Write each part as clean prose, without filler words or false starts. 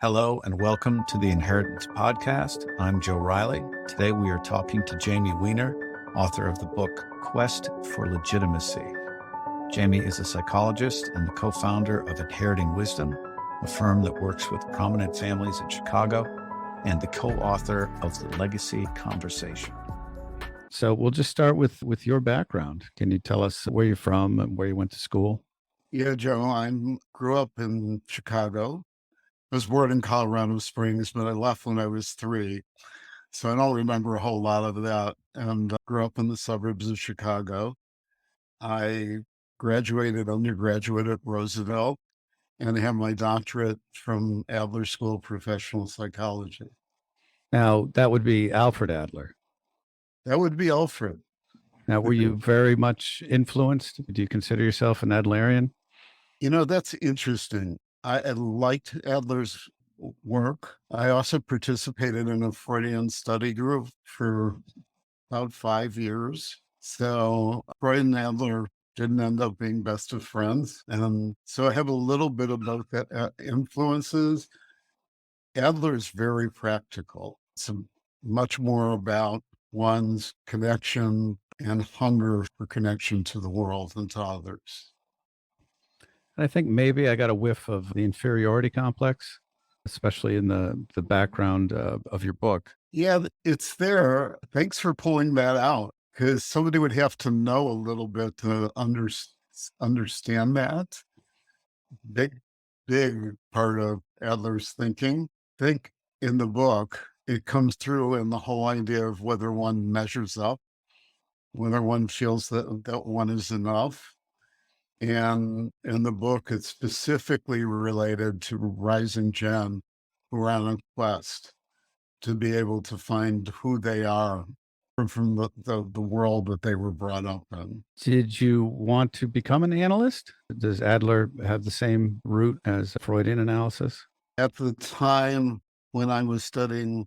Hello and welcome to the Inheritance Podcast. I'm Joe Reilly. Today we are talking to Jamie Weiner, author of the book Quest for Legitimacy. Jamie is a psychologist and the co-founder of Inheriting Wisdom, a firm that works with prominent families in Chicago, and the co-author of the Legacy Conversation. So we'll just start with your background. Can you tell us where you're from and where you went to school? Yeah, Joe, I grew up in Chicago. I was born in Colorado Springs, but I left when I was 3. So I don't remember a whole lot of that. And grew up in the suburbs of Chicago. I graduated undergraduate at Roosevelt and have my doctorate from Adler School of Professional Psychology. Now, that would be Alfred Adler. That would be Alfred. Now, were you very much influenced? Do you consider yourself an Adlerian? You know, that's interesting. I liked Adler's work. I also participated in a Freudian study group for about 5 years. So Freud and Adler didn't end up being best of friends. And so I have a little bit of both influences. Adler is very practical. It's much more about one's connection and hunger for connection to the world and to others. I think maybe I got a whiff of the inferiority complex, especially in the background of your book. Yeah, it's there. Thanks for pulling that out because somebody would have to know a little bit to understand that. Big, big part of Adler's thinking. I think in the book, it comes through in the whole idea of whether one measures up, whether one feels that one is enough. And in the book, it's specifically related to rising gen who are on a quest to be able to find who they are from the world that they were brought up in. Did you want to become an analyst? Does Adler have the same root as Freudian analysis? At the time when I was studying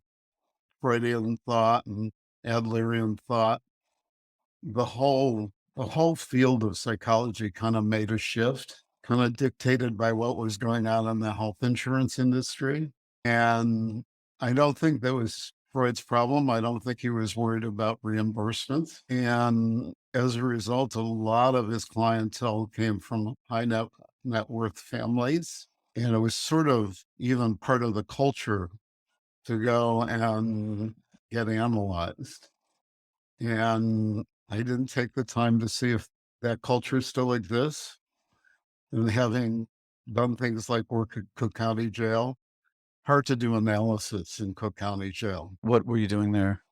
Freudian thought and Adlerian thought, the whole field of psychology kind of made a shift, kind of dictated by what was going on in the health insurance industry. And I don't think that was Freud's problem. I don't think he was worried about reimbursements. And as a result, a lot of his clientele came from high net worth families. And it was sort of even part of the culture to go and get analyzed. And I didn't take the time to see if that culture still exists. And having done things like work at Cook County Jail, hard to do analysis in Cook County Jail. What were you doing there?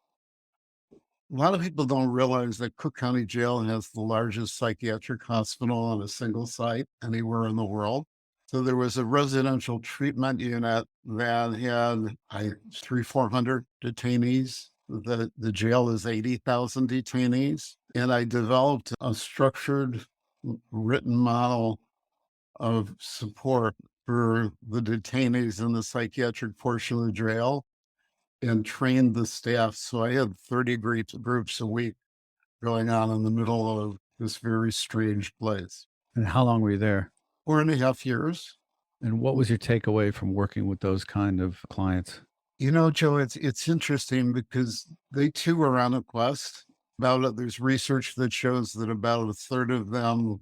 A lot of people don't realize that Cook County Jail has the largest psychiatric hospital on a single site anywhere in the world. So there was a residential treatment unit that had 400 detainees. The jail is 80,000 detainees. And I developed a structured written model of support for the detainees in the psychiatric portion of the jail and trained the staff. So I had 30 groups a week going on in the middle of this very strange place. And how long were you there? 4.5 years. And what was your takeaway from working with those kind of clients? You know, Joe, it's interesting because they too are on a quest. There's research that shows that about a third of them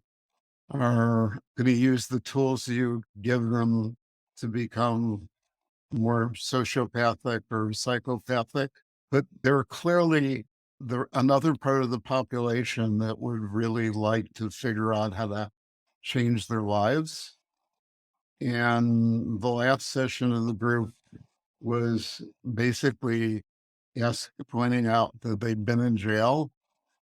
are going to use the tools you give them to become more sociopathic or psychopathic. But there are clearly another part of the population that would really like to figure out how to change their lives. And the last session of the group was basically pointing out that they'd been in jail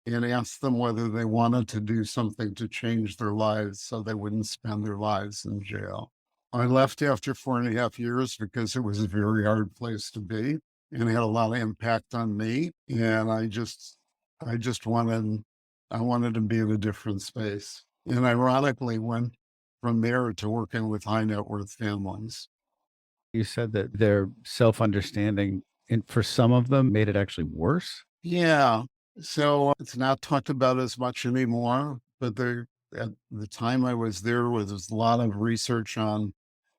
and asked them whether they wanted to do something to change their lives so they wouldn't spend their lives in jail. I left after 4.5 years because it was a very hard place to be and it had a lot of impact on me. And I wanted to be in a different space. And ironically went from there to working with high net worth families. You said that their self-understanding, and for some of them, made it actually worse. Yeah. So it's not talked about as much anymore, but at the time I was there was a lot of research on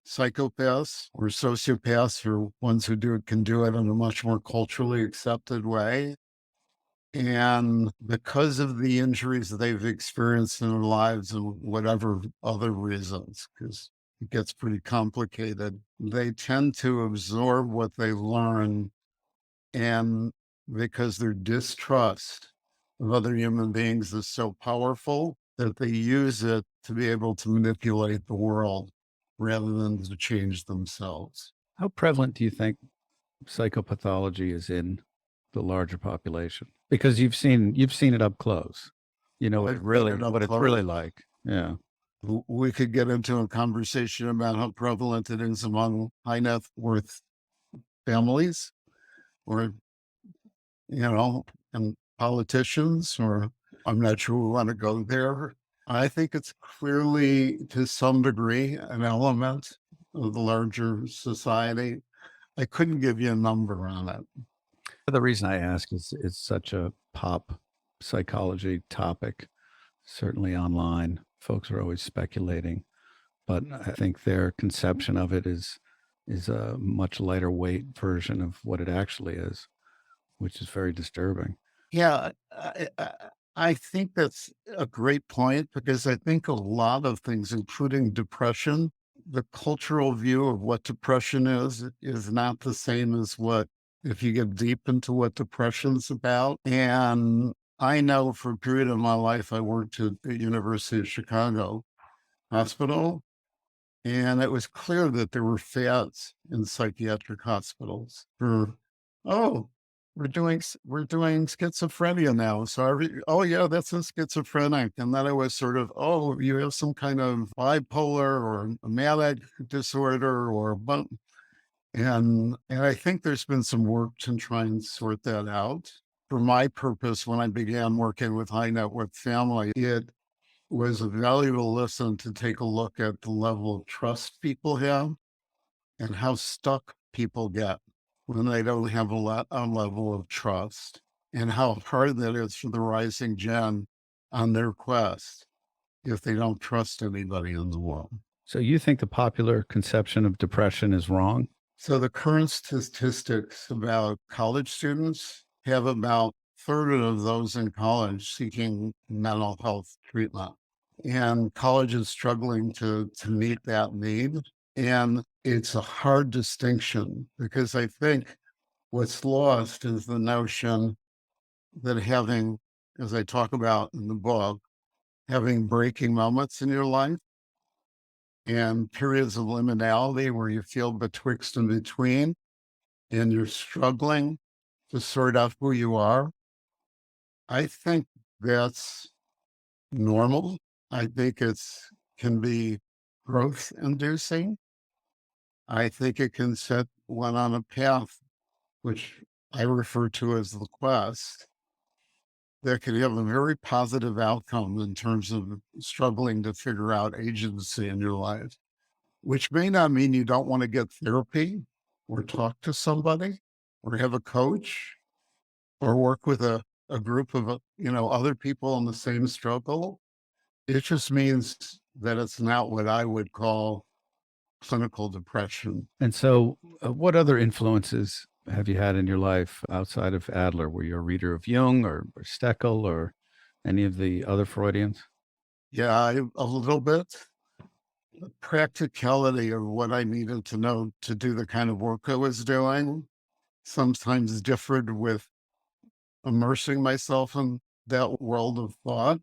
psychopaths or sociopaths or ones who can do it in a much more culturally accepted way. And because of the injuries that they've experienced in their lives and whatever other reasons, because it gets pretty complicated, they tend to absorb what they learn. And because their distrust of other human beings is so powerful that they use it to be able to manipulate the world rather than to change themselves. How prevalent do you think psychopathology is in the larger population? Because you've seen it up close. You know I've seen it up what it's close. really like. Yeah. We could get into a conversation about how prevalent it is among high net worth families or, and politicians, or I'm not sure we want to go there. I think it's clearly to some degree an element of the larger society. I couldn't give you a number on it. The reason I ask is it's such a pop psychology topic. Certainly online, folks are always speculating, but I think their conception of it is a much lighter weight version of what it actually is, which is very disturbing. Yeah, I think that's a great point because I think a lot of things, including depression, the cultural view of what depression is not the same as what, if you get deep into what depression's about. And I know for a period of my life, I worked at the University of Chicago Hospital, and it was clear that there were fads in psychiatric hospitals for, oh, we're doing schizophrenia now. So oh yeah, that's a schizophrenic. And then it was sort of, oh, you have some kind of bipolar or a manic disorder or and I think there's been some work to try and sort that out. For my purpose, when I began working with high net worth family, it was a valuable lesson to take a look at the level of trust people have and how stuck people get when they don't have a level of trust, and how hard that is for the rising gen on their quest if they don't trust anybody in the world. So you think the popular conception of depression is wrong? So the current statistics about college students have about a third of those in college seeking mental health treatment. And college is struggling to meet that need. And it's a hard distinction because I think what's lost is the notion that having, as I talk about in the book, having breaking moments in your life and periods of liminality where you feel betwixt and between and you're struggling to sort out who you are. I think that's normal. I think it's can be growth inducing. I think it can set one on a path, which I refer to as the quest, that could have a very positive outcome in terms of struggling to figure out agency in your life, which may not mean you don't want to get therapy or talk to somebody or have a coach or work with a group of, other people in the same struggle. It just means that it's not what I would call clinical depression. And so, what other influences have you had in your life outside of Adler? Were you a reader of Jung or Steckel or any of the other Freudians? Yeah, a little bit. The practicality of what I needed to know to do the kind of work I was doing sometimes differed with immersing myself in that world of thought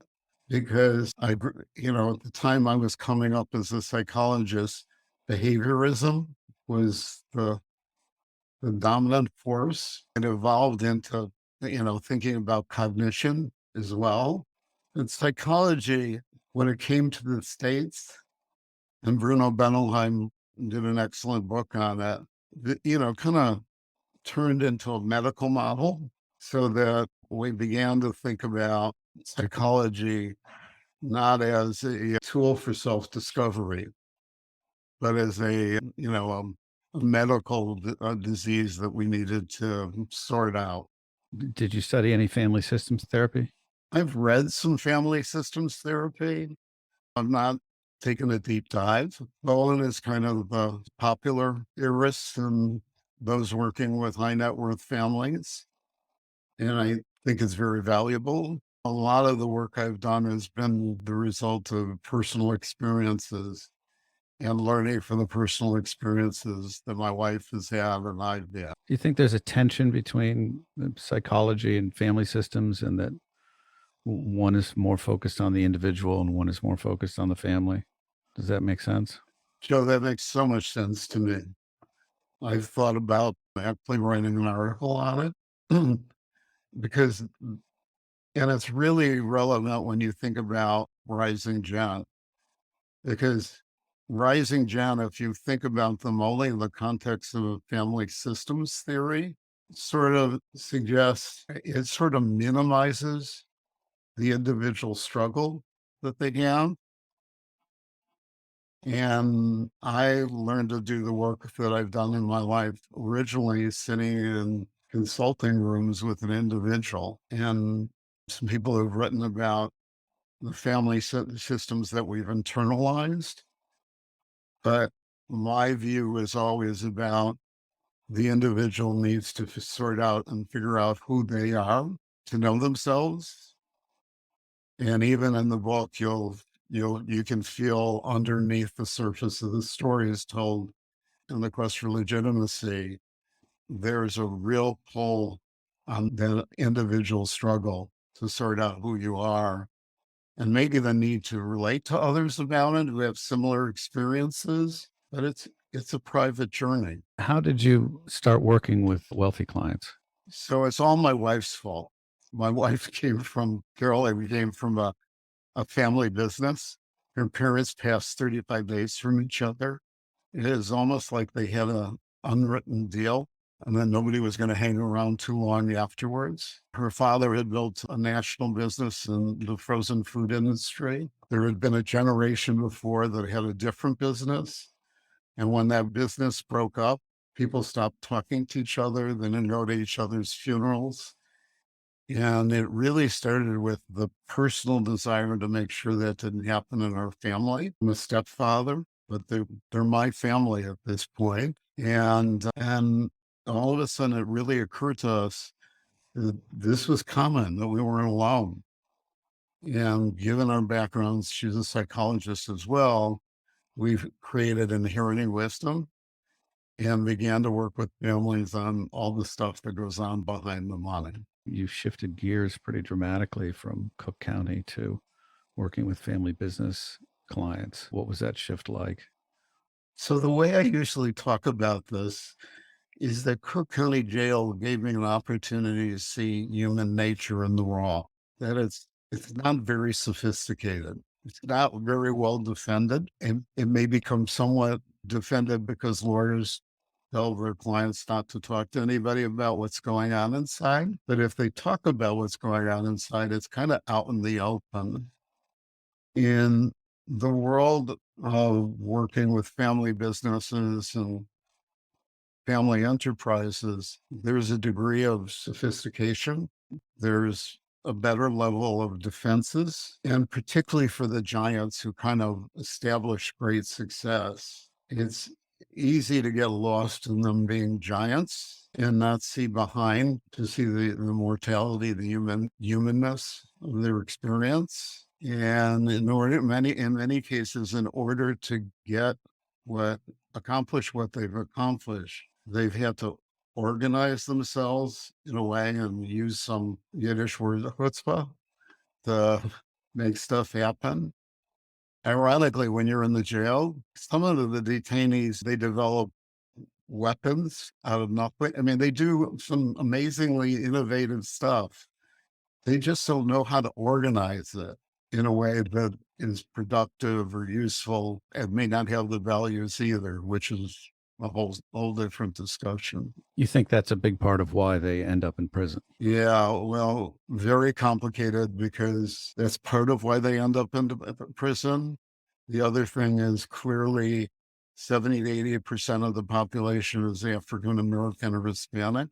because at the time I was coming up as a psychologist, behaviorism was the dominant force. It evolved into, thinking about cognition as well. And psychology, when it came to the States, and Bruno Benelheim did an excellent book on it, kind of turned into a medical model so that we began to think about psychology not as a tool for self-discovery, but as a medical disease that we needed to sort out. Did you study any family systems therapy? I've read some family systems therapy. I'm not taken a deep dive. Bowen is kind of the popular theorist and those working with high net worth families. And I think it's very valuable. A lot of the work I've done has been the result of personal experiences and learning from the personal experiences that my wife has had and I've had. Do you think there's a tension between psychology and family systems, and that one is more focused on the individual and one is more focused on the family? Does that make sense? Joe, that makes so much sense to me. I've thought about actually writing an article on it because, and it's really relevant when you think about Rising Gen, because Rising Gen, if you think about them only in the context of family systems theory, sort of suggests it sort of minimizes the individual struggle that they have. And I learned to do the work that I've done in my life originally sitting in consulting rooms with an individual. And some people have written about the family systems that we've internalized. But my view is always about the individual needs to sort out and figure out who they are to know themselves. And even in the book, you can feel underneath the surface of the stories told in the quest for legitimacy, there's a real pull on the individual struggle to sort out who you are, and maybe the need to relate to others about it who have similar experiences. But it's a private journey. How did you start working with wealthy clients? So it's all my wife's fault. My wife came from Carolyn. Came from a family business. Her parents passed 35 days from each other. It is almost like they had an unwritten deal, and then nobody was going to hang around too long afterwards. Her father had built a national business in the frozen food industry. There had been a generation before that had a different business. And when that business broke up, people stopped talking to each other. They didn't go to each other's funerals. And it really started with the personal desire to make sure that didn't happen in our family. I'm a stepfather, but they're my family at this point. And all of a sudden, it really occurred to us that this was common, that we weren't alone. And given our backgrounds, she's a psychologist as well. We've created Inheriting Wisdom and began to work with families on all the stuff that goes on behind the money. You shifted gears pretty dramatically from Cook County to working with family business clients. What was that shift like? So the way I usually talk about this is that Cook County Jail gave me an opportunity to see human nature in the raw. That it's not very sophisticated. It's not very well defended. And it may become somewhat defended because lawyers tell their clients not to talk to anybody about what's going on inside. But if they talk about what's going on inside, it's kind of out in the open. In the world of working with family businesses and family enterprises, there's a degree of sophistication. There's a better level of defenses, and particularly for the giants who kind of establish great success, it's easy to get lost in them being giants and not see behind to see the mortality, the humanness of their experience. And in many cases, in order to get accomplish what they've accomplished, they've had to organize themselves in a way and use some Yiddish word, chutzpah, to make stuff happen. Ironically, when you're in the jail, some of the detainees, they develop weapons out of nothing. I mean, they do some amazingly innovative stuff. They just don't know how to organize it in a way that is productive or useful, and may not have the values either, which is a whole different discussion. You think that's a big part of why they end up in prison? Yeah, well, very complicated because that's part of why they end up in prison. The other thing is clearly 70 to 80% of the population is African American or Hispanic.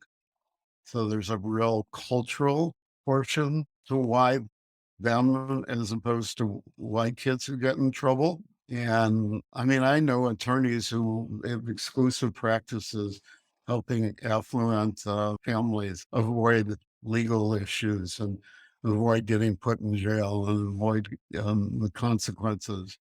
So there's a real cultural portion to why them as opposed to white kids who get in trouble. And I mean, I know attorneys who have exclusive practices helping affluent families avoid legal issues and avoid getting put in jail and avoid the consequences,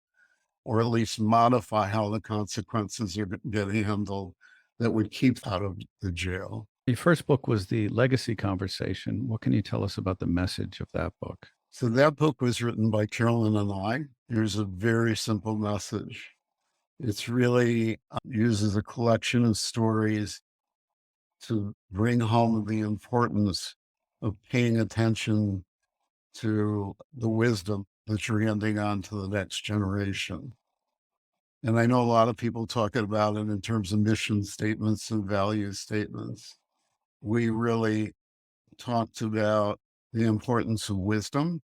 or at least modify how the consequences are get handled that would keep out of the jail. Your first book was The Legacy Conversation. What can you tell us about the message of that book? So that book was written by Carolyn and I. Here's a very simple message. It's really uses a collection of stories to bring home the importance of paying attention to the wisdom that you're handing on to the next generation. And I know a lot of people talking about it in terms of mission statements and value statements. We really talked about the importance of wisdom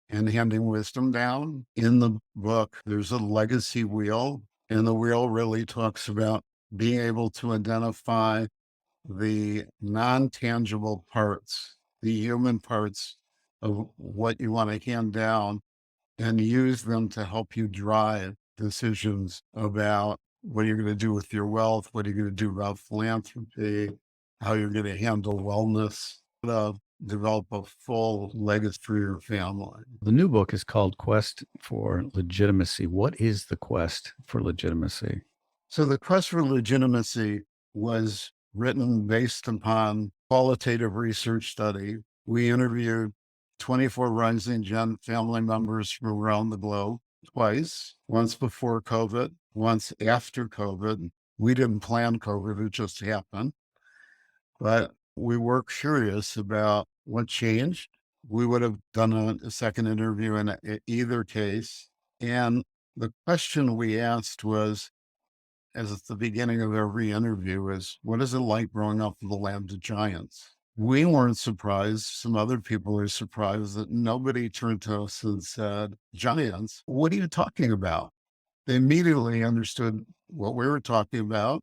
and handing wisdom down. In the book, there's a legacy wheel, and the wheel really talks about being able to identify the non-tangible parts, the human parts of what you want to hand down, and use them to help you drive decisions about what you're going to do with your wealth, what you're going to do about philanthropy, how you're going to handle wellness, develop a full legacy for your family. The new book is called Quest for Legitimacy. What is the quest for legitimacy? So the quest for legitimacy was written based upon qualitative research study. We interviewed 24 rising Gen family members from around the globe twice, once before COVID, once after COVID. We didn't plan COVID, it just happened. But we were curious about what changed. We would have done a second interview in either case. And the question we asked was, as at the beginning of every interview, is what is it like growing up in the land of giants? We weren't surprised. Some other people are surprised that nobody turned to us and said, giants, what are you talking about? They immediately understood what we were talking about.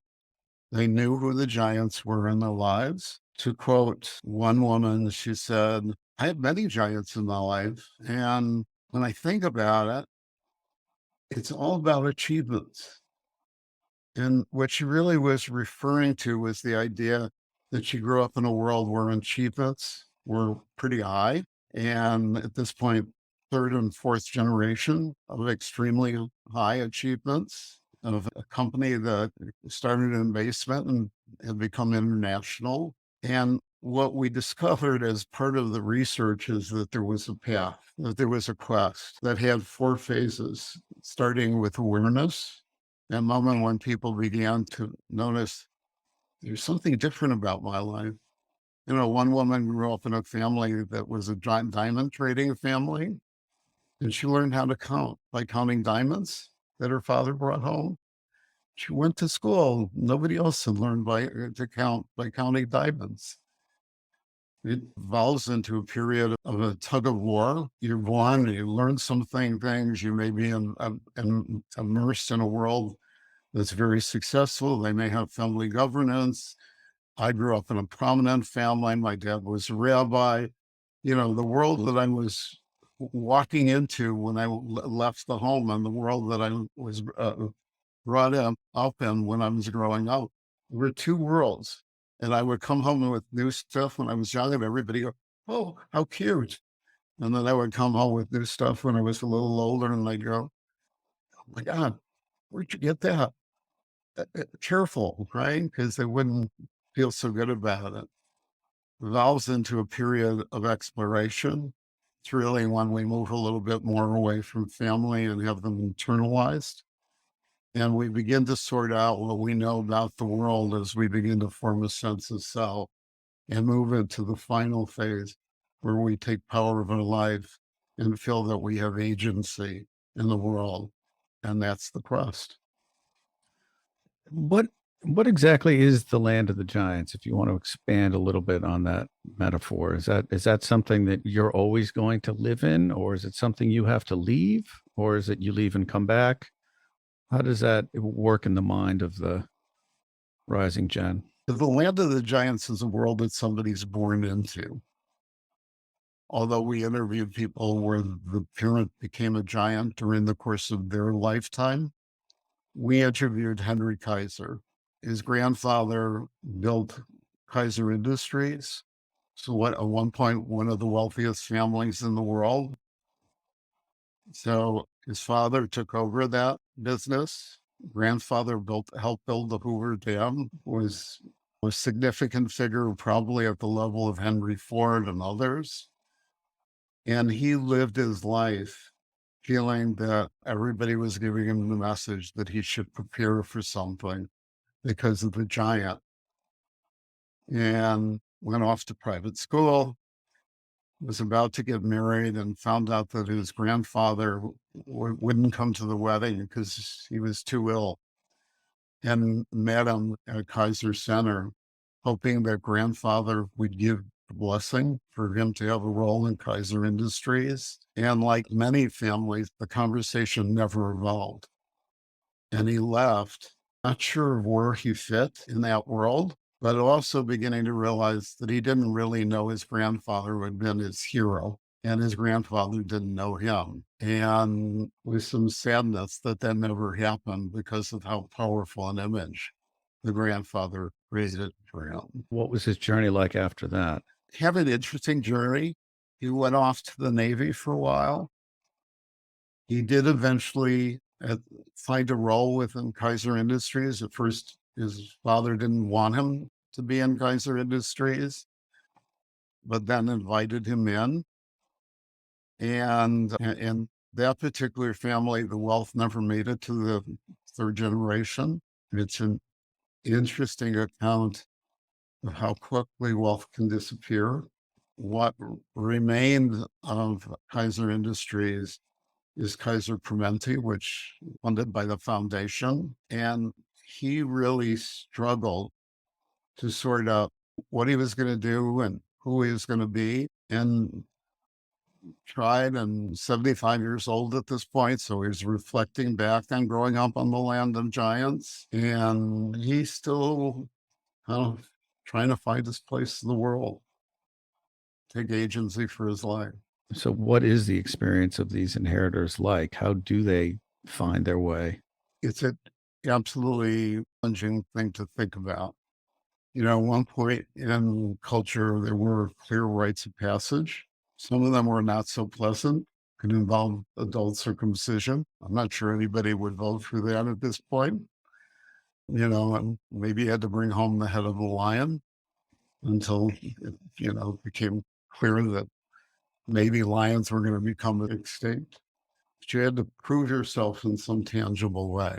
They knew who the giants were in their lives. To quote one woman, she said, I have many giants in my life. And when I think about it, it's all about achievements. And what she really was referring to was the idea that she grew up in a world where achievements were pretty high. And at this point, third and fourth generation of extremely high achievements of a company that started in a basement and had become international. And what we discovered as part of the research is that there was a path, that there was a quest that had four phases, starting with awareness, that moment when people began to notice there's something different about my life. You know, one woman grew up in a family that was a diamond trading family, and she learned how to count by counting diamonds that her father brought home. She went to school. Nobody else had learned to count by counting diamonds. It evolves into a period of a tug of war. You're born, you learn things. You may be immersed in a world that's very successful. They may have family governance. I grew up in a prominent family. My dad was a rabbi. You know, the world that I was walking into when I left the home and the world that I was brought up in when I was growing up were two worlds. And I would come home with new stuff when I was young, and everybody go, "Oh, how cute!" And then I would come home with new stuff when I was a little older, and they'd go, "Oh my God, where'd you get that?" Careful, right? Because they wouldn't feel so good about it. Evolves into a period of exploration. It's really when we move a little bit more away from family and have them internalized. And we begin to sort out what we know about the world as we begin to form a sense of self and move into the final phase where we take power of our life and feel that we have agency in the world. And that's the quest. What what exactly is the land of the giants? If you want to expand a little bit on that metaphor, is that something that you're always going to live in, or is it something you have to leave, or is it you leave and come back? How does that work in the mind of the rising gen? The land of the giants is a world that somebody's born into. although we interviewed people where the parent became a giant during the course of their lifetime, we interviewed Henry Kaiser. His grandfather built Kaiser Industries. So what at one point, one of the wealthiest families in the world. So his father took over that business. Grandfather helped build the Hoover Dam, was a significant figure, probably at the level of Henry Ford and others. And he lived his life feeling that everybody was giving him the message that he should prepare for something because of the giant, and went off to private school, was about to get married, and found out that his grandfather wouldn't come to the wedding because he was too ill, and met him at Kaiser Center, hoping that grandfather would give the blessing for him to have a role in Kaiser Industries. And like many families, the conversation never evolved. And he left, not sure where he fit in that world, but also beginning to realize that he didn't really know his grandfather who had been his hero, and his grandfather didn't know him. And with some sadness that never happened because of how powerful an image the grandfather created for him. What was his journey like after that? Had an interesting journey. He went off to the Navy for a while. He did eventually find a role within Kaiser Industries. At first, his father didn't want him to be in Kaiser Industries, but then invited him in. And in that particular family, the wealth never made it to the third generation. It's an interesting account of how quickly wealth can disappear. What remained of Kaiser Industries is Kaiser Permanente, which funded by the foundation. And he really struggled to sort out what he was going to do and who he was going to be, and tried, and 75 years old at this point. So he's reflecting back on growing up on the land of giants, and he's still kind of trying to find his place in the world, take agency for his life. So, what is the experience of these inheritors like? How do they find their way? It's an absolutely challenging thing to think about. You know, at one point in culture, there were clear rites of passage. Some of them were not so pleasant, could involve adult circumcision. I'm not sure anybody would vote for that at this point. You know, and maybe you had to bring home the head of the lion until it became clear that maybe lions were going to become extinct. But you had to prove yourself in some tangible way.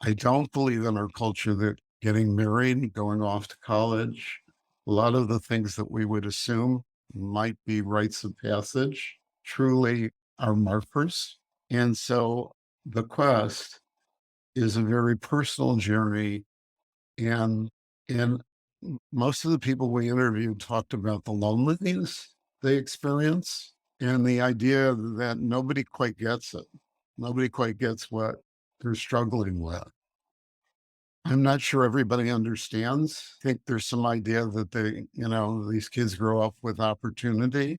I don't believe in our culture that getting married, going off to college, a lot of the things that we would assume might be rites of passage truly are markers. And so the quest is a very personal journey. And most of the people we interviewed talked about the loneliness they experience, and the idea that nobody quite gets it. Nobody quite gets what they're struggling with. I'm not sure everybody understands. I think there's some idea that these kids grow up with opportunity.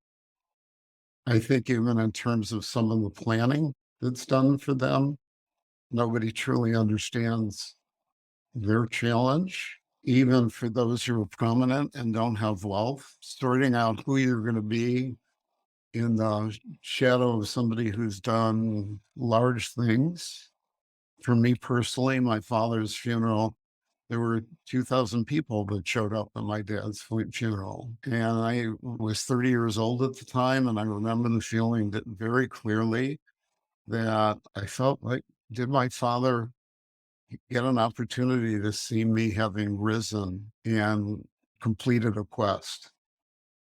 I think even in terms of some of the planning that's done for them, nobody truly understands their challenge. Even for those who are prominent and don't have wealth, sorting out who you're going to be in the shadow of somebody who's done large things. For me personally, my father's funeral, there were 2,000 people that showed up at my dad's funeral. And I was 30 years old at the time. And I remember the feeling that very clearly, that I felt like, did my father get an opportunity to see me having risen and completed a quest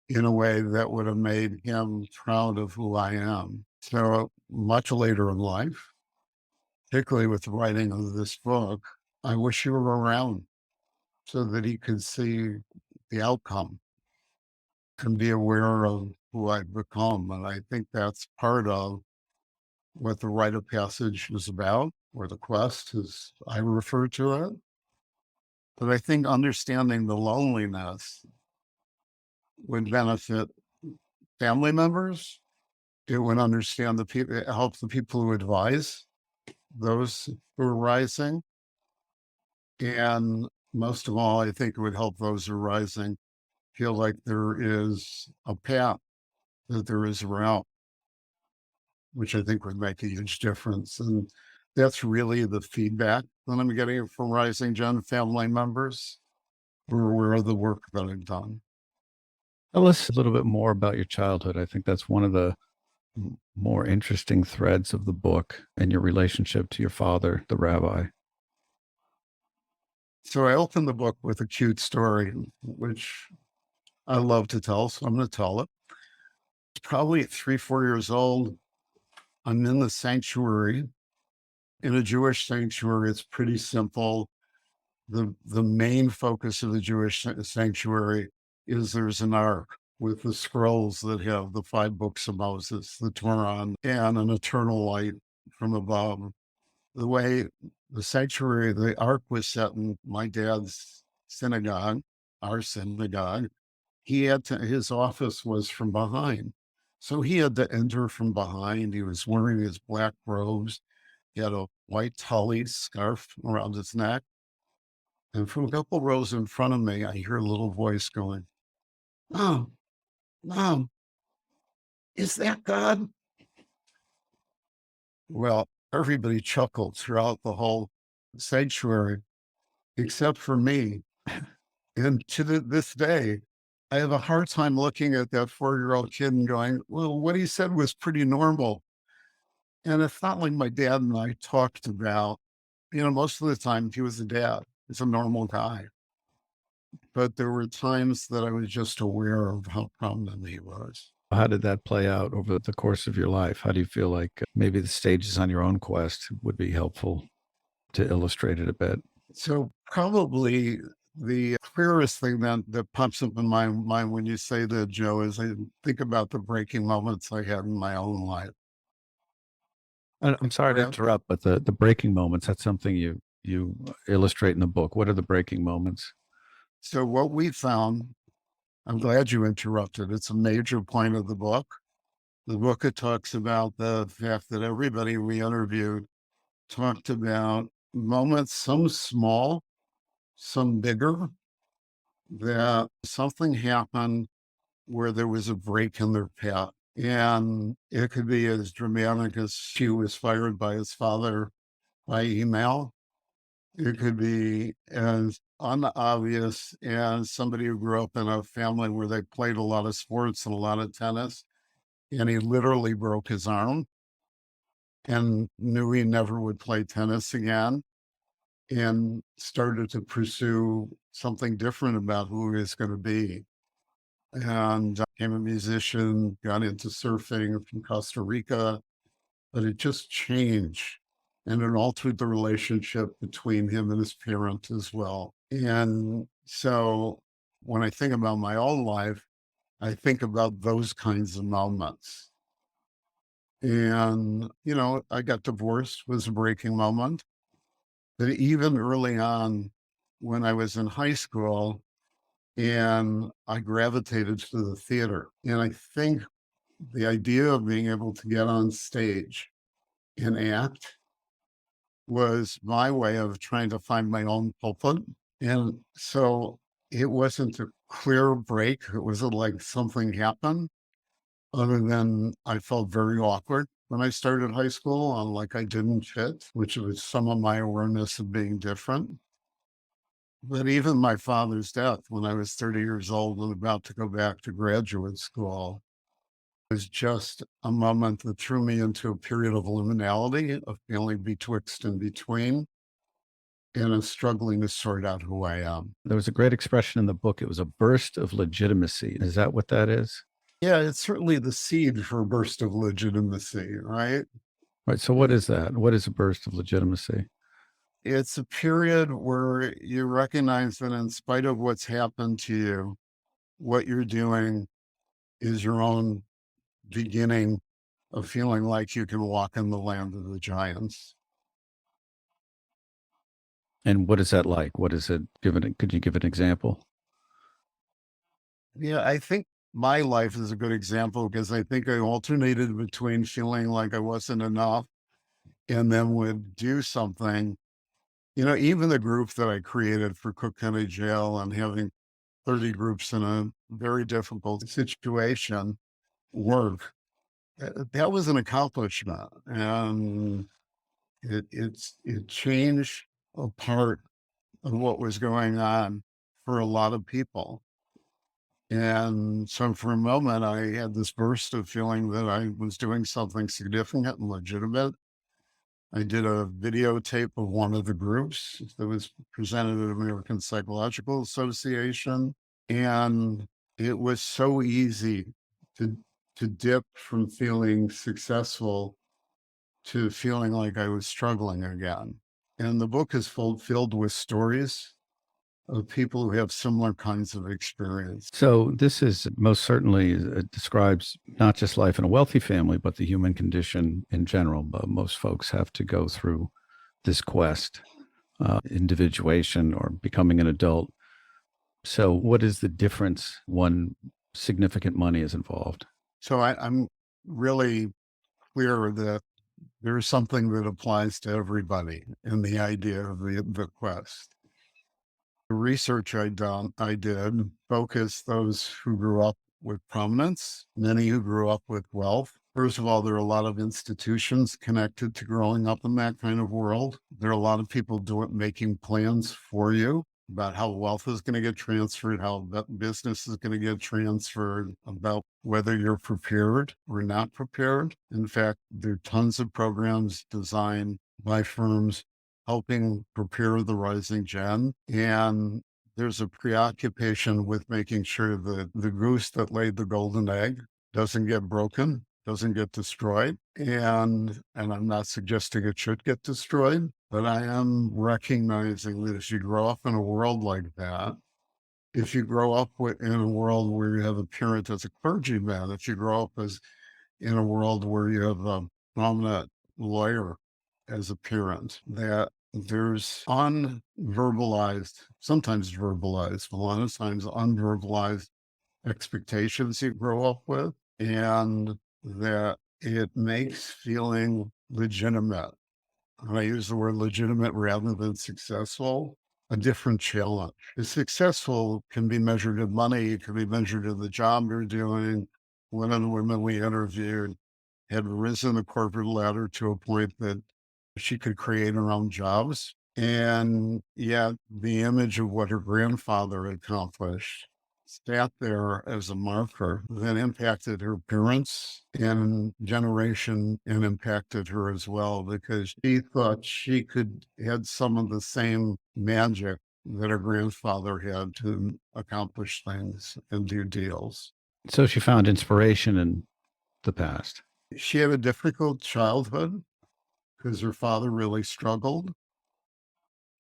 in a way that would have made him proud of who I am? So much later in life, particularly with the writing of this book, I wish you were around so that he could see the outcome and be aware of who I've become. And I think that's part of what the rite of passage is about, or the quest, as I refer to it. But I think understanding the loneliness would benefit family members. It would understand the people, help the people who advise those who are rising. And most of all, I think it would help those who are rising feel like there is a path, that there is a route, which I think would make a huge difference. And that's really the feedback that I'm getting from Rising Gen family members who are aware of the work that I've done. Tell us a little bit more about your childhood. I think that's one of the more interesting threads of the book and your relationship to your father, the rabbi. So I opened the book with a cute story, which I love to tell. So I'm going to tell it. It's probably at 3, 4 years old. I'm in the sanctuary. In a Jewish sanctuary, it's pretty simple. The main focus of the Jewish sanctuary is there's an ark with the scrolls that have the 5 books of Moses, the Torah, and an eternal light from above. The way the sanctuary, the ark was set in my dad's synagogue, our synagogue, his office was from behind. So he had to enter from behind. He was wearing his black robes. He had a white tali scarf around his neck. And from a couple rows in front of me, I hear a little voice going, "Mom, Mom, is that God?" Well, everybody chuckled throughout the whole sanctuary, except for me. And to this day, I have a hard time looking at that 4-year-old kid and going, well, what he said was pretty normal. And it's not like my dad and I talked about, most of the time he was a dad. He's a normal guy. But there were times that I was just aware of how prominent he was. How did that play out over the course of your life? How do you feel like maybe the stages on your own quest would be helpful to illustrate it a bit? So probably the clearest thing that pops up in my mind when you say that, Joe, is I think about the breaking moments I had in my own life. I'm sorry to Yeah. interrupt, but the breaking moments, that's something you illustrate in the book. What are the breaking moments? So what we found, I'm glad you interrupted. It's a major point of the book. The book, it talks about the fact that everybody we interviewed talked about moments, some small, some bigger, that something happened where there was a break in their path. And it could be as dramatic as she was fired by his father by email. It could be as unobvious as somebody who grew up in a family where they played a lot of sports and a lot of tennis, and he literally broke his arm and knew he never would play tennis again and started to pursue something different about who he was going to be. And became a musician, got into surfing from Costa Rica, but it just changed. And it altered the relationship between him and his parents as well. And so when I think about my own life, I think about those kinds of moments. And, I got divorced, was a breaking moment. But even early on, when I was in high school, and I gravitated to the theater. And I think the idea of being able to get on stage and act was my way of trying to find my own pulpit. And so it wasn't a clear break. It wasn't like something happened, other than I felt very awkward when I started high school, and like I didn't fit, which was some of my awareness of being different. But even my father's death when I was 30 years old and about to go back to graduate school was just a moment that threw me into a period of liminality, of feeling betwixt and between, and of struggling to sort out who I am. There was a great expression in the book. It was a burst of legitimacy. Is that what that is? Yeah, it's certainly the seed for a burst of legitimacy, right? Right. So what is that? What is a burst of legitimacy? It's a period where you recognize that in spite of what's happened to you, what you're doing is your own beginning of feeling like you can walk in the land of the giants. And what is that like? What is it? Could you give an example? Yeah, I think my life is a good example because I think I alternated between feeling like I wasn't enough and then would do something. Even the group that I created for Cook County Jail and having 30 groups in a very difficult situation work, that was an accomplishment. And it changed a part of what was going on for a lot of people. And so for a moment, I had this burst of feeling that I was doing something significant and legitimate. I did a videotape of one of the groups that was presented at American Psychological Association. And it was so easy to dip from feeling successful to feeling like I was struggling again. And the book is filled with stories of people who have similar kinds of experience. So this is most certainly describes not just life in a wealthy family, but the human condition in general. But most folks have to go through this quest, individuation or becoming an adult. So what is the difference when significant money is involved? So I'm really clear that there's something that applies to everybody in the idea of the quest. The research I did focused those who grew up with prominence, many who grew up with wealth. First of all, there are a lot of institutions connected to growing up in that kind of world. There are a lot of people making plans for you about how wealth is going to get transferred, how business is going to get transferred, about whether you're prepared or not prepared. In fact, there are tons of programs designed by firms helping prepare the rising gen. And there's a preoccupation with making sure that the goose that laid the golden egg doesn't get broken, doesn't get destroyed. And I'm not suggesting it should get destroyed, but I am recognizing that if you grow up in a world like that, if you grow up in a world where you have a parent as a clergyman, if you grow up in a world where you have a prominent lawyer as a parent, that there's unverbalized, sometimes verbalized, a lot of times unverbalized expectations you grow up with, and that it makes feeling legitimate. And I use the word legitimate rather than successful, a different challenge. The successful can be measured in money, it can be measured in the job you're doing. One of the women we interviewed had risen the corporate ladder to a point that she could create her own jobs. And yet the image of what her grandfather accomplished sat there as a marker that impacted her parents and generation and impacted her as well, because she thought she could had some of the same magic that her grandfather had to accomplish things and do deals. So she found inspiration in the past. She had a difficult childhood because her father really struggled,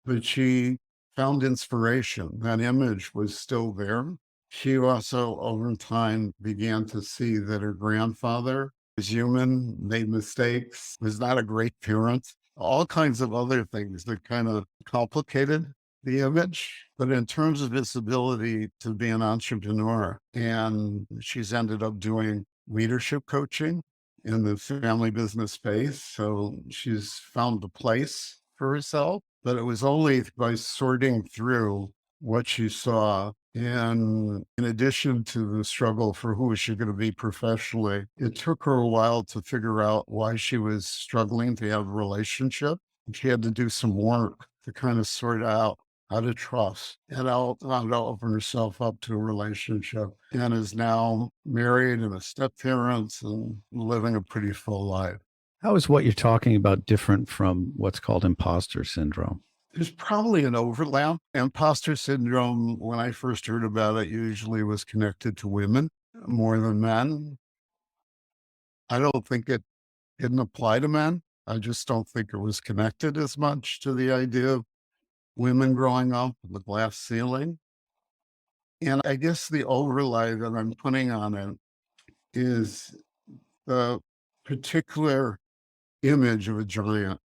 but she found inspiration. That image was still there. She also, over time, began to see that her grandfather was human, made mistakes, was not a great parent, all kinds of other things that kind of complicated the image. But in terms of his ability to be an entrepreneur, and she's ended up doing leadership coaching in the family business space. So she's found a place for herself, but it was only by sorting through what she saw. And in addition to the struggle for who was she going to be professionally, it took her a while to figure out why she was struggling to have a relationship. She had to do some work to kind of sort out how to trust and how to open herself up to a relationship, and is now married and a step parent and living a pretty full life. How is what you're talking about different from what's called imposter syndrome? There's probably an overlap. Imposter syndrome, when I first heard about it, usually was connected to women more than men. I don't think it didn't apply to men. I just don't think it was connected as much to the idea of women growing up with the glass ceiling. And I guess the overlay that I'm putting on it is the particular image of a giant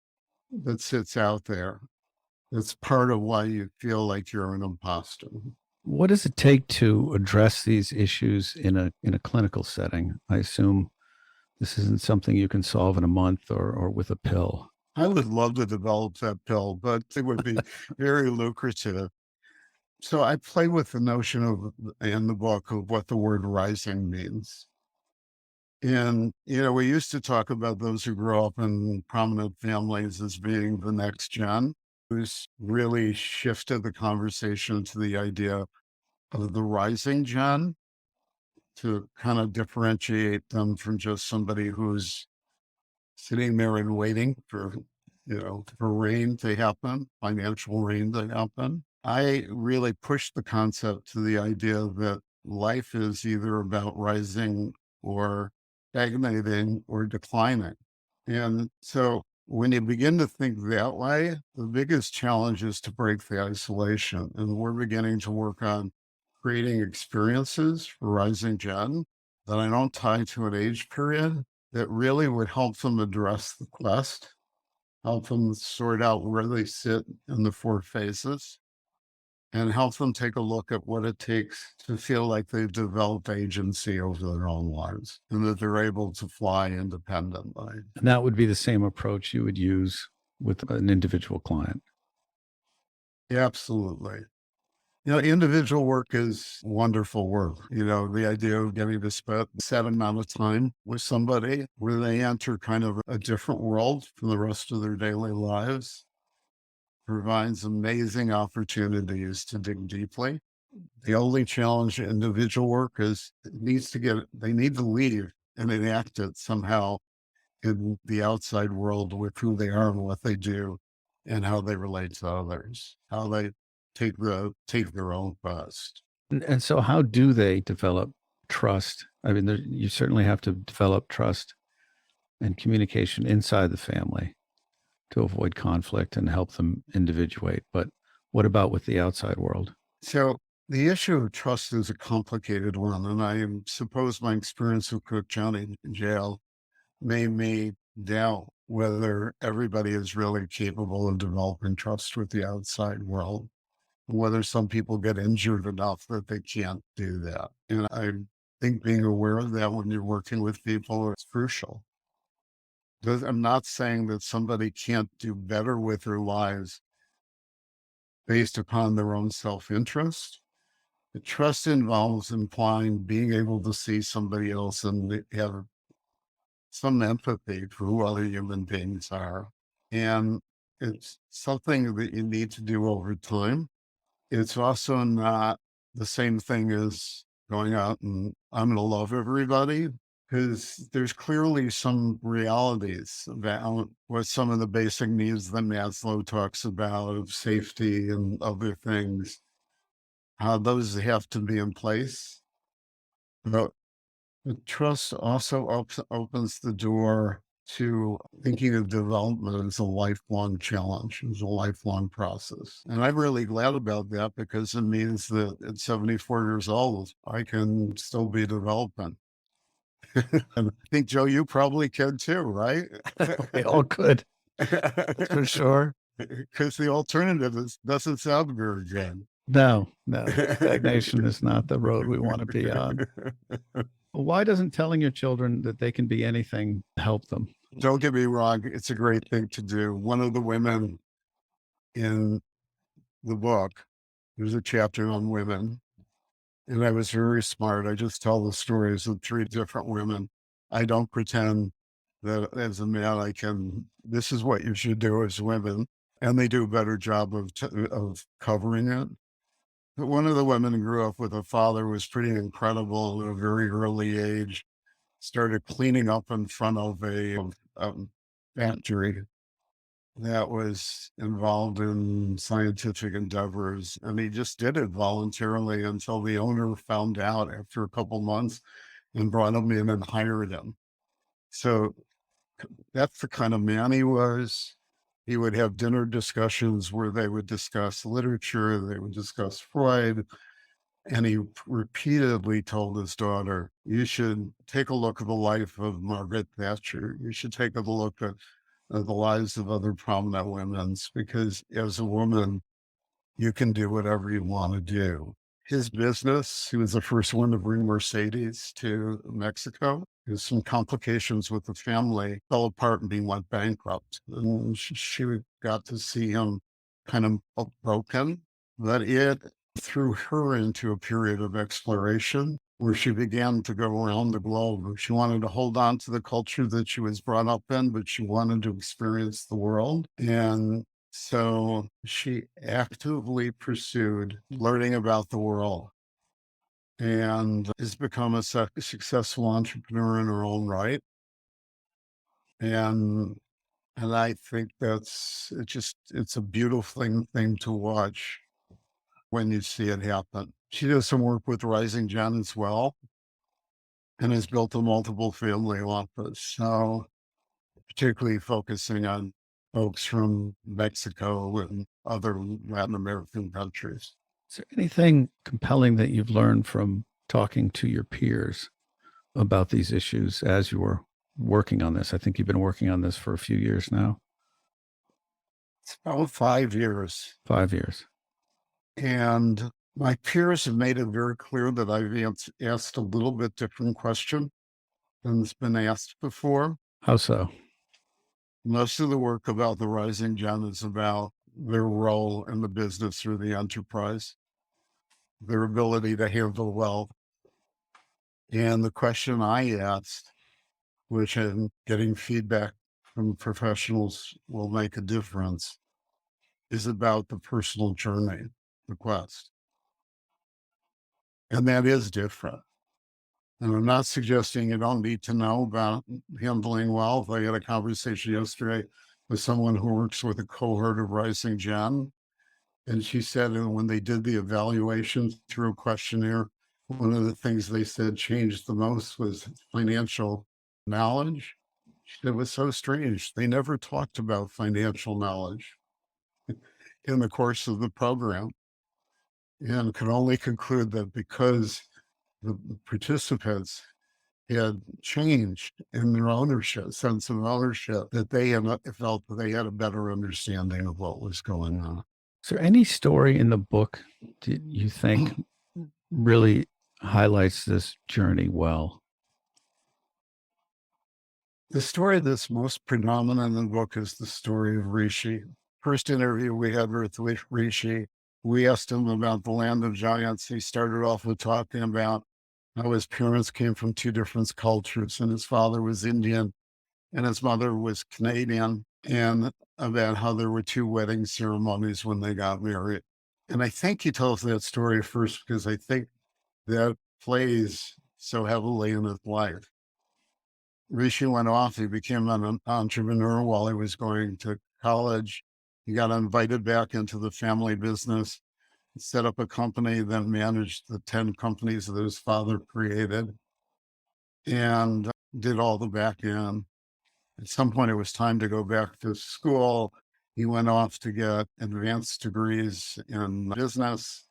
that sits out there. That's part of why you feel like you're an imposter. What does it take to address these issues in a clinical setting? I assume this isn't something you can solve in a month or with a pill. I would love to develop that pill, but it would be very lucrative. So I play with the notion of in the book of what the word rising means. And, we used to talk about those who grow up in prominent families as being the next gen, who's really shifted the conversation to the idea of the rising gen to kind of differentiate them from just somebody who's sitting there and waiting for rain to happen, financial rain to happen. I really push the concept to the idea that life is either about rising or stagnating or declining. And so when you begin to think that way, the biggest challenge is to break the isolation. And we're beginning to work on creating experiences for Rising Gen that I don't tie to an age period that really would help them address the quest, help them sort out where they sit in the four phases, and help them take a look at what it takes to feel like they've developed agency over their own lives and that they're able to fly independently. And that would be the same approach you would use with an individual client. Absolutely. Individual work is wonderful work. The idea of getting to spend a set amount of time with somebody where they enter kind of a different world from the rest of their daily lives provides amazing opportunities to dig deeply. The only challenge in individual work is they need to leave and enact it somehow in the outside world with who they are and what they do and how they relate to others, how they take their own quest. And so, how do they develop trust? I mean, you certainly have to develop trust and communication inside the family to avoid conflict and help them individuate. But what about with the outside world? So the issue of trust is a complicated one, and I suppose my experience with Cook County Jail made me doubt whether everybody is really capable of developing trust with the outside world, whether some people get injured enough that they can't do that. And I think being aware of that when you're working with people is crucial. I'm not saying that somebody can't do better with their lives based upon their own self-interest. The trust involves implying being able to see somebody else and have some empathy for who other human beings are. And it's something that you need to do over time. It's also not the same thing as going out and I'm going to love everybody because there's clearly some realities about what some of the basic needs that Maslow talks about of safety and other things, how those have to be in place. But the trust also opens the door to thinking of development as a lifelong challenge, as a lifelong process. And I'm really glad about that because it means that at 74 years old, I can still be developing. And I think, Joe, you probably can too, right? We all could, for sure. Because the alternative doesn't sound very good. No, no. Stagnation is not the road we want to be on. Why doesn't telling your children that they can be anything help them? Don't get me wrong, it's a great thing to do. One of the women in the book, there's a chapter on women, and I was very smart. I just tell the stories of three different women. I don't pretend that as a man, this is what you should do as women. And they do a better job of covering it. But one of the women grew up with a father who was pretty incredible at a very early age, started cleaning up in front of a factory that was involved in scientific endeavors. And he just did it voluntarily until the owner found out after a couple months and brought him in and hired him. So that's the kind of man he was. He would have dinner discussions where they would discuss literature, they would discuss Freud. And he repeatedly told his daughter, you should take a look at the life of Margaret Thatcher. You should take a look at the lives of other prominent women, because as a woman, you can do whatever you want to do. his business. He was the first one to bring Mercedes to Mexico. There's some complications with the family, fell apart and he went bankrupt. And she got to see him kind of broken, but it threw her into a period of exploration where she began to go around the globe. She wanted to hold on to the culture that she was brought up in, but she wanted to experience the world. And so she actively pursued learning about the world and has become a successful entrepreneur in her own right. And I think it's a beautiful thing to watch when you see it happen. She does some work with Rising Gen as well and has built a multiple family office. So particularly focusing on folks from Mexico and other Latin American countries. Is there anything compelling that you've learned from talking to your peers about these issues as you were working on this? I think you've been working on this for a few years now. It's about 5 years. 5 years. And my peers have made it very clear that I've asked a little bit different question than has been asked before. How so? Most of the work about the Rising Gen is about their role in the business or the enterprise, their ability to handle wealth. And the question I asked, which in getting feedback from professionals will make a difference, is about the personal journey, the quest. And that is different. And I'm not suggesting you don't need to know about handling wealth. I had a conversation yesterday with someone who works with a cohort of Rising Gen. And she said, when they did the evaluation through a questionnaire, one of the things they said changed the most was financial knowledge. It was so strange. They never talked about financial knowledge in the course of the program and could only conclude that because the participants had changed in their sense of ownership, that they felt that they had a better understanding of what was going on. Is there any story in the book that you think really highlights this journey well? The story that's most predominant in the book is the story of Rishi. First interview we had with Rishi, we asked him about the land of giants. He started off with talking about how his parents came from two different cultures, and his father was Indian and his mother was Canadian, and about how there were two wedding ceremonies when they got married. And I think he tells that story first because I think that plays so heavily in his life. Rishi went off. He became an entrepreneur while he was going to college. He got invited back into the family business, set up a company that managed the 10 companies that his father created and did all the back end. At some point, it was time to go back to school. He went off to get advanced degrees in business,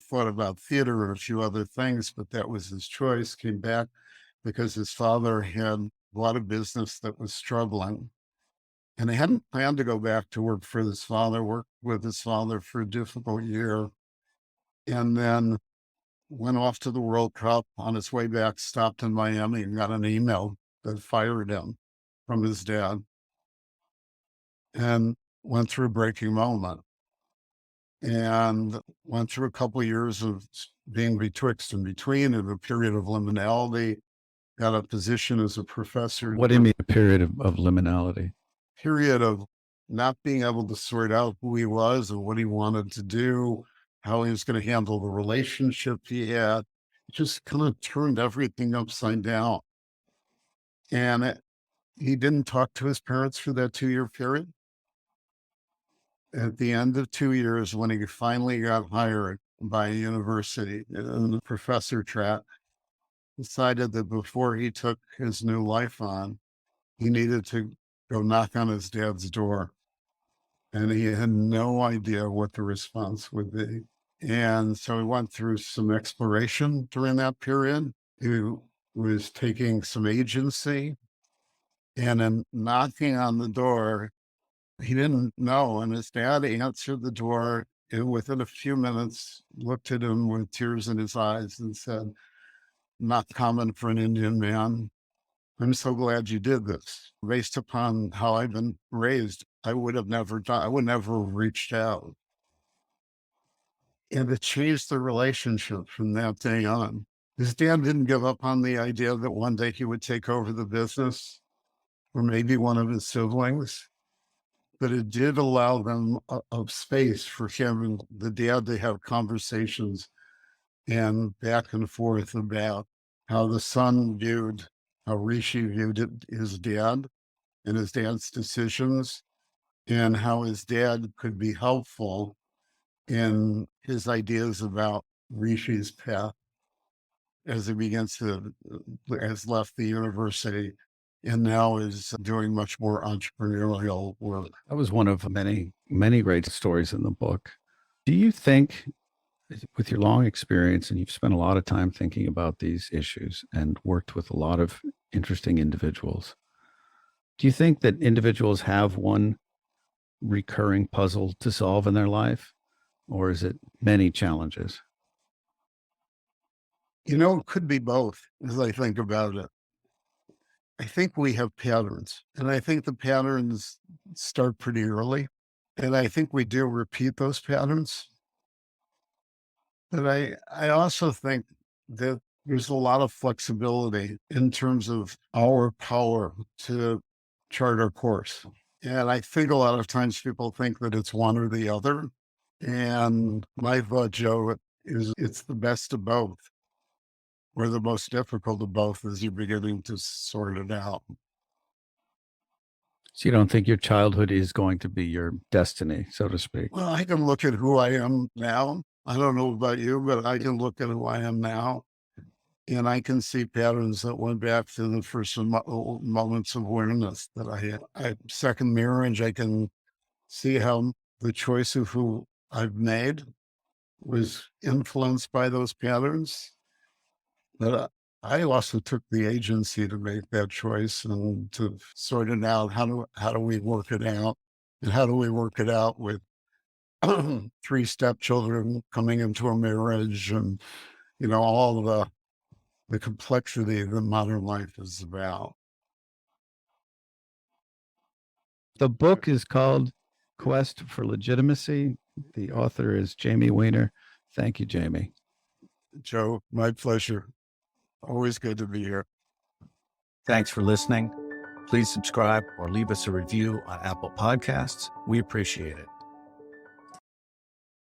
thought about theater and a few other things, but that was his choice. Came back because his father had a lot of business that was struggling. And he hadn't planned to go back to work for his father, worked with his father for a difficult year, and then went off to the World Cup. On his way back, stopped in Miami and got an email that fired him from his dad and went through a breaking moment and went through a couple of years of being betwixt and between in a period of liminality, got a position as a professor. What do you mean a period of liminality? Period of not being able to sort out who he was and what he wanted to do, how he was going to handle the relationship he had. It just kind of turned everything upside down. And he didn't talk to his parents for that 2-year period. At the end of 2 years, when he finally got hired by a university in the professor track, decided that before he took his new life on, he needed to go knock on his dad's door. And he had no idea what the response would be. And so he went through some exploration during that period. He was taking some agency and then knocking on the door. He didn't know. And his dad answered the door and within a few minutes looked at him with tears in his eyes and said, "Not common for an Indian man. I'm so glad you did this. Based upon how I've been raised, I would never have reached out." And it changed the relationship from that day on. His dad didn't give up on the idea that one day he would take over the business, or maybe one of his siblings, but it did allow them a space for him and the dad to have conversations and back and forth about how the son viewed, how Rishi viewed his dad and his dad's decisions, and how his dad could be helpful in his ideas about Rishi's path as he has left the university and now is doing much more entrepreneurial work. That was one of many, many great stories in the book. Do you think, with your long experience, and you've spent a lot of time thinking about these issues and worked with a lot of interesting individuals, do you think that individuals have one recurring puzzle to solve in their life, or is it many challenges? It could be both as I think about it. I think we have patterns, and I think the patterns start pretty early. And I think we do repeat those patterns. But I also think that there's a lot of flexibility in terms of our power to chart our course. And I think a lot of times people think that it's one or the other. And my thought, Joe, is it's the best of both, or the most difficult of both as you're beginning to sort it out. So you don't think your childhood is going to be your destiny, so to speak? Well, I can look at who I am now. I don't know about you, but I can look at who I am now, and I can see patterns that went back to the first moments of awareness that I had. Second marriage, I can see how the choice of who I've made was influenced by those patterns. But I also took the agency to make that choice and to sort it out. How do we work it out? And how do we work it out with three stepchildren coming into a marriage, and all of the complexity that modern life is about. The book is called Quest for Legitimacy. The author is Jamie Weiner. Thank you, Jamie. Joe, my pleasure. Always good to be here. Thanks for listening. Please subscribe or leave us a review on Apple Podcasts. We appreciate it.